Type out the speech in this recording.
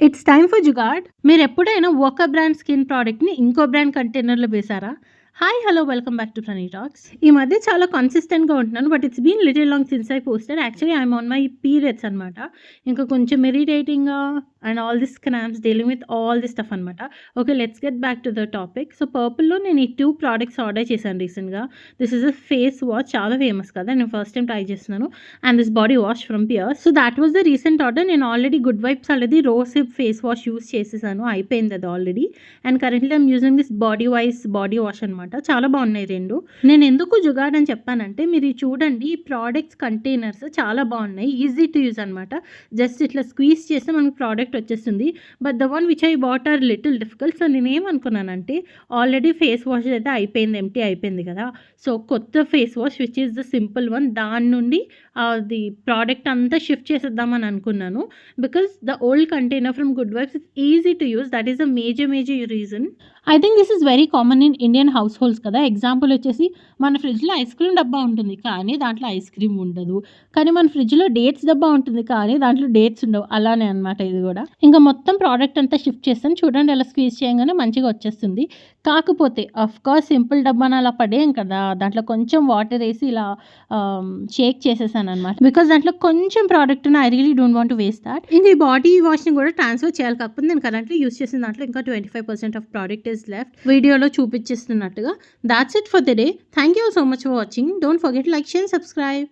It's time for jugaad. మీరెప్పుడైనా ఒక brand skin ప్రోడక్ట్‌ని ఇంకో బ్రాండ్ కంటైనర్‌లో వేశారా? Hi! Hello! Welcome back to funny talks. ఈ మధ్య చాలా కన్సిస్టెంట్‌గా ఉంటున్నాను. But it's been little long since I posted. Actually I'm on my periods అనమాట. ఇంకా కొంచెం ఇరిటేటింగ్‌గా and all this cramps dealing with all this stuff అనమాట. Okay, let's get back to the topic. So, పర్పుల్‌లో నేను ఈ 2 ప్రోడక్ట్స్ ఆర్డర్ చేశాను రీసెంట్‌గా. This is a face wash, చాలా ఫేమస్ కదా! నేను ఫస్ట్ టైమ్ ట్రై చేస్తున్నాను. And this body wash from Pears. So, that was the recent order. నేను ఆల్రెడీ గుడ్ వైబ్స్ అనేది rose hip face wash use చేసేసాను. అయిపోయింది అది already. And currently I'm using this body వైస్ body wash అనమాట. చాలా బాగున్నాయి 2. నేను ఎందుకు జుగాడ్ అని చెప్పానంటే, మీరు ఇది చూడండి, ఈ ప్రోడక్ట్స్ కంటైనర్స్ చాలా బాగున్నాయి. ఈజీ టు యూజ్ అనమాట. జస్ట్ ఇట్లా స్క్వీజ్ చేస్తే మనకు ప్రోడక్ట్ వచ్చేస్తుంది. But the one which I bought are little difficult. So, నేనేమనుకున్నానంటే, ఆల్రెడీ ఫేస్ వాష్ అయితే అయిపోయింది, ఎంప్టీ అయిపోయింది కదా! సో, కొత్త face wash which is the simple one, దాని నుండి అది ప్రోడక్ట్ అంతా షిఫ్ట్ చేసేద్దామని అనుకున్నాను. Because the old container from good vibes is easy to use. That is the major reason. I think this is very common in Indian house holds కదా! Example వచ్చేసి, మన ఫ్రిడ్జ్‌లో ఐస్ క్రీమ్ డబ్బా ఉంటుంది. కానీ దాంట్లో ఐస్ క్రీమ్ ఉండదు. కానీ మన ఫ్రిడ్జ్‌లో డేట్స్ డబ్బా ఉంటుంది. కానీ దాంట్లో డేట్స్ ఉండవు. అలానే అనమాట ఇది గూడా. ఇంక మొత్తం ప్రోడక్ట్ అంతా షిఫ్ట్ చేస్తాను. చూడండి, అలా స్క్వీజ్ చేయంగానే మంచిగా వచ్చేస్తుంది. కాకపోతే ఆఫ్‌కోర్స్ సింపుల్ డబ్బాని అలా పడేయం కదా! దాంట్లో కొంచెం వాటర్ ఏసి ఇలా షేక్ చేసేసాననమాట. బికాజ్ దాంట్లో కొంచెం ప్రోడక్ట్ ఉన్న, I really don't want to waste thought. ఇంక ఈ బాడీ వాష్‌ని కూడా ట్రాన్స్‌ఫర్ చేయాలి. కాకపోతే నేను కరెంట్‌లీ యూజ్ చేసిన దాంట్లో ఇంకా 25% ఆఫ్ ప్రోడక్ట్ ఈస్ లెఫ్ట్. వీడియోలో చూపించేస్తున్నట్టుగా. That's it for the day. Thank you so much for watching. Don't forget like, share, subscribe.